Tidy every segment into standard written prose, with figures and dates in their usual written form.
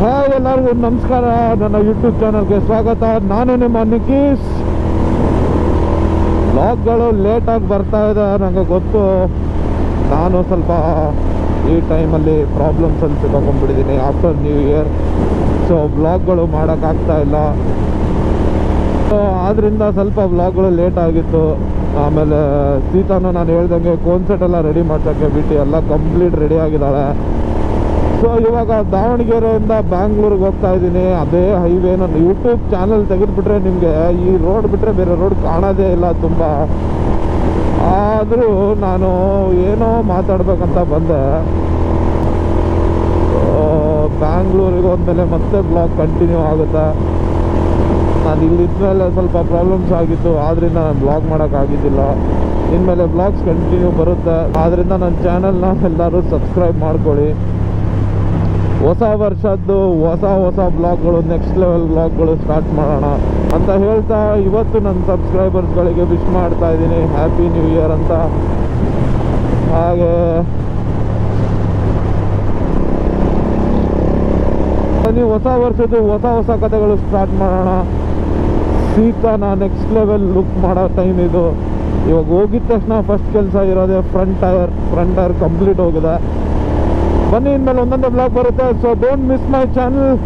Hi ಎಲ್ಲರಿಗೂ ನಮಸ್ಕಾರ. ನನ್ನ ಯೂಟ್ಯೂಬ್ ಚಾನಲ್ಗೆ ಸ್ವಾಗತ. ನಾನು ನಿಮ್ಮ ನಿಕೀಶ್. ಬ್ಲಾಗ್ಗಳು ಲೇಟಾಗಿ ಬರ್ತಾ ಇದೆ, ನನಗೆ ಗೊತ್ತು. ನಾನು ಸ್ವಲ್ಪ ಈ ಟೈಮಲ್ಲಿ ಪ್ರಾಬ್ಲಮ್ಸಲ್ಲಿ ಸಿಕ್ಕಾಕೊಂಡ್ಬಿಟ್ಟಿದ್ದೀನಿ ಆಫ್ಟರ್ ನ್ಯೂ ಇಯರ್. ಸೊ ಬ್ಲಾಗ್ಗಳು ಮಾಡೋಕ್ಕಾಗ್ತಾ ಇಲ್ಲ. ಸೊ ಆದ್ದರಿಂದ ಸ್ವಲ್ಪ ಬ್ಲಾಗ್ಗಳು ಲೇಟ್ ಆಗಿತ್ತು. ಆಮೇಲೆ ಸೀತಾನು ನಾನು ಹೇಳ್ದಂಗೆ ಕೋನ್ಸೆಟ್ ಎಲ್ಲ ರೆಡಿ ಮಾಡ್ಸೋಕ್ಕೆ ಬಿಟ್ಟು ಎಲ್ಲ ಕಂಪ್ಲೀಟ್ ರೆಡಿ ಆಗಿದ್ದಾಳೆ. ಸೊ ಇವಾಗ ದಾವಣಗೆರೆಯಿಂದ ಬ್ಯಾಂಗ್ಳೂರಿಗೆ ಹೋಗ್ತಾ ಇದ್ದೀನಿ. ಅದೇ ಹೈವೇ. ನನ್ನ ಯೂಟ್ಯೂಬ್ ಚಾನಲ್ ತೆಗೆದುಬಿಟ್ರೆ ನಿಮಗೆ ಈ ರೋಡ್ ಬಿಟ್ಟರೆ ಬೇರೆ ರೋಡ್ ಕಾಣೋದೇ ಇಲ್ಲ ತುಂಬ. ಆದರೂ ನಾನು ಏನೋ ಮಾತಾಡ್ಬೇಕಂತ ಬಂದೆ. ಬ್ಯಾಂಗ್ಳೂರಿಗೆ ಹೋದ್ಮೇಲೆ ಮತ್ತೆ ಬ್ಲಾಗ್ ಕಂಟಿನ್ಯೂ ಆಗುತ್ತೆ. ನಾನು ಇಲ್ಲಿದ್ಮೇಲೆ ಸ್ವಲ್ಪ ಪ್ರಾಬ್ಲಮ್ಸ್ ಆಗಿತ್ತು, ಆದ್ದರಿಂದ ನಾನು ಬ್ಲಾಗ್ ಮಾಡೋಕ್ಕಾಗಿದ್ದಿಲ್ಲ. ಇನ್ಮೇಲೆ ಬ್ಲಾಗ್ಸ್ ಕಂಟಿನ್ಯೂ ಬರುತ್ತೆ. ಆದ್ದರಿಂದ ನನ್ನ ಚಾನಲ್ನ ಎಲ್ಲರೂ ಸಬ್ಸ್ಕ್ರೈಬ್ ಮಾಡ್ಕೊಳ್ಳಿ. ಹೊಸ ವರ್ಷದ್ದು ಹೊಸ ಬ್ಲಾಗ್ಗಳು, ನೆಕ್ಸ್ಟ್ ಲೆವೆಲ್ ಬ್ಲಾಗ್ಗಳು ಸ್ಟಾರ್ಟ್ ಮಾಡೋಣ ಅಂತ ಹೇಳ್ತಾ ಇವತ್ತು ನನ್ನ ಸಬ್ಸ್ಕ್ರೈಬರ್ಸ್ಗಳಿಗೆ ವಿಶ್ ಮಾಡ್ತಾ ಇದ್ದೀನಿ ಹ್ಯಾಪಿ ನ್ಯೂ ಇಯರ್ ಅಂತ. ಹಾಗೆ ನೀವು ಹೊಸ ವರ್ಷದ್ದು ಹೊಸ ಕಥೆಗಳು ಸ್ಟಾರ್ಟ್ ಮಾಡೋಣ. ಸೀತಾನ ನೆಕ್ಸ್ಟ್ ಲೆವೆಲ್ ಲುಕ್ ಮಾಡೋ ಟೈಮ್ ಇದು. ಇವಾಗ ಹೋಗಿದ ತಕ್ಷಣ ಫಸ್ಟ್ ಕೆಲಸ ಇರೋದೇ ಫ್ರಂಟ್ ಟೈರ್ ಕಂಪ್ಲೀಟ್ ಹೋಗಿದೆ. ಬನ್ನಿ, ಇನ್ಮೇಲೆ ಒಂದೊಂದೇ ಬ್ಲಾಗ್ ಬರುತ್ತೆ. So don't miss my channel.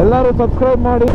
ಎಲ್ಲರೂ ಸಬ್ಸ್ಕ್ರೈಬ್ ಮಾಡಿ.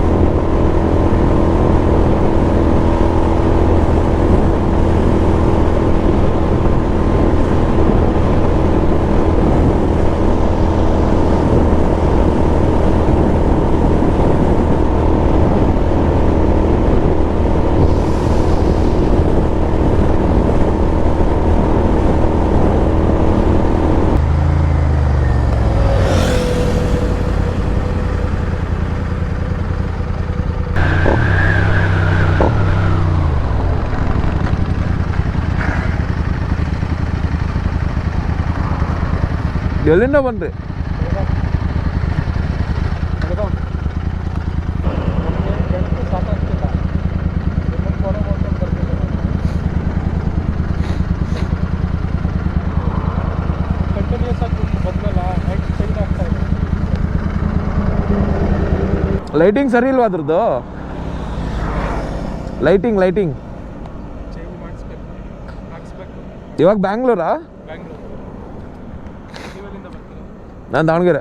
ಎಲ್ಲಿಂದ ಬಂದ್ರಿ? ಲೈಟಿಂಗ್ ಸರಿ ಇಲ್ವಾ ಅದ್ರದ್ದು? ಲೈಟಿಂಗ್ ಇವಾಗ ಬ್ಯಾಂಗ್ಳೂರಾ? ನಾನು ದಾವಣಗೆರೆ.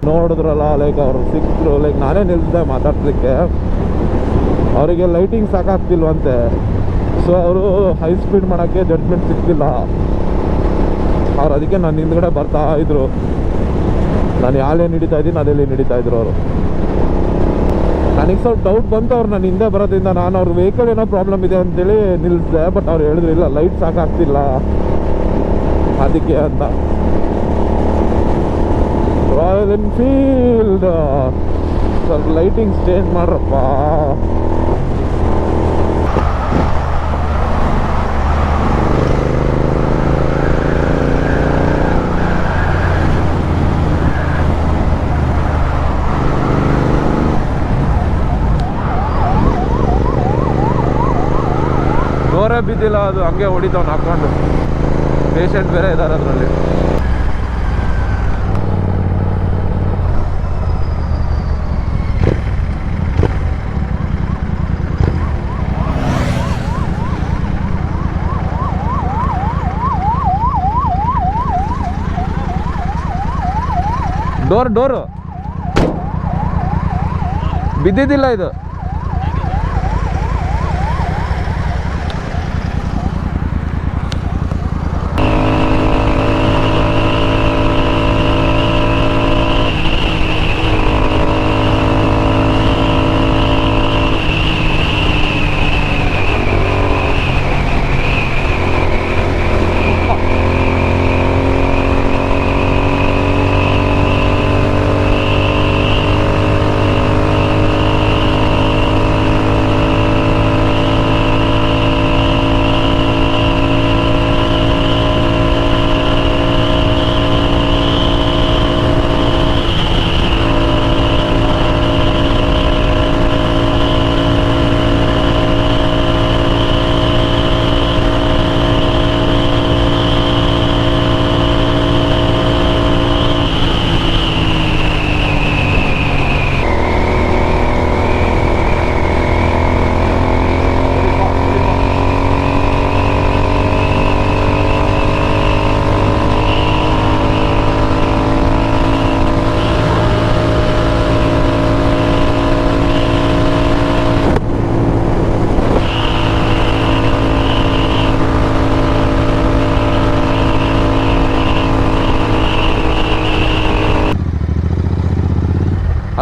ನೋಡಿದ್ರಲ್ಲ, ಲೈಕ್ ಅವ್ರು ಸಿಕ್ಕರು. ಲೈಕ್ ನಾನೇ ನಿಲ್ಸಿದೆ ಮಾತಾಡ್ಲಿಕ್ಕೆ. ಅವರಿಗೆ ಲೈಟಿಂಗ್ ಸಾಕಾಗ್ತಿಲ್ವಂತೆ. ಸೊ ಅವರು ಹೈ ಸ್ಪೀಡ್ ಮಾಡೋಕ್ಕೆ ಜಡ್ಜ್ಮೆಂಟ್ ಸಿಕ್ತಿಲ್ಲ. ಅವ್ರು ಅದಕ್ಕೆ ನಾನು ಹಿಂದ್ಗಡೆ ಬರ್ತಾ ಇದ್ರು. ನಾನು ಯಾಲೇನು ಹಿಡಿತಾ ಇದ್ದೀನಿ ಅದೇಲಿ ಹಿಡಿತಾ ಇದ್ರು ಅವರು. ನನಗೆ ಸ್ವಲ್ಪ ಡೌಟ್ ಬಂತು ಅವ್ರು ನಾನು ಹಿಂದೆ ಬರೋದ್ರಿಂದ. ನಾನು ಅವ್ರ ವೆಹಿಕಲ್ ಏನೋ ಪ್ರಾಬ್ಲಮ್ ಇದೆ ಅಂತೇಳಿ ನಿಲ್ಲಿಸಿದೆ. ಬಟ್ ಅವ್ರು ಹೇಳಿದ್ರು ಇಲ್ಲ, ಲೈಟ್ ಸಾಕಾಗ್ತಿಲ್ಲ ಅದಕ್ಕೆ ಅಂತ. ರಾಯಲ್ ಎನ್ಫೀಲ್ಡ್ ಸ್ವಲ್ಪ ಲೈಟಿಂಗ್ಸ್ ಚೇಂಜ್ ಮಾಡ್ರಪ್ಪ. ಡೋರೇ ಬಿದ್ದಿಲ್ಲ, ಅದು ಹಂಗೆ ಹೊಡಿತಾವ್ನು ಹಾಕೊಂಡು. ಪೇಷಂಟ್ ಬೇರೆ ಇದ್ದಾರೆ ಅದರಲ್ಲಿ. ಡೋರು ಬಿದ್ದಿದ್ದಿಲ್ಲ ಇದು.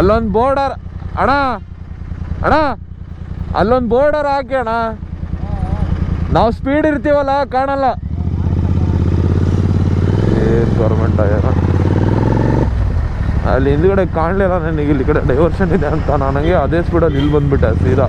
ಅಲ್ಲೊಂದು ಬೋರ್ಡರ್ ಅಣ್ಣ ಅಣ್ಣ ಅಲ್ಲೊಂದು ಬೋರ್ಡರ್ ಹಾಕಿ ಅಣ್ಣ, ನಾವು ಸ್ಪೀಡ್ ಇರ್ತೀವಲ್ಲ ಕಾಣಲ್ಲ. ಏನು ಗೌರ್ಮೆಂಟ್ ಆಗ್ಯಾರ ಅಲ್ಲಿ ಹಿಂದ್ಗಡೆ ಕಾಣಲಿಲ್ಲ ನನಗೆ, ಇಲ್ಲಿ ಕಡೆ ಡೈವರ್ಷನ್ ಇದೆ ಅಂತ ನನಗೆ ಅದೇ ಸ್ಪೀಡಲ್ಲಿ ಇಲ್ಲಿ ಬಂದ್ಬಿಟ್ಟೆ ಸೀದಾ.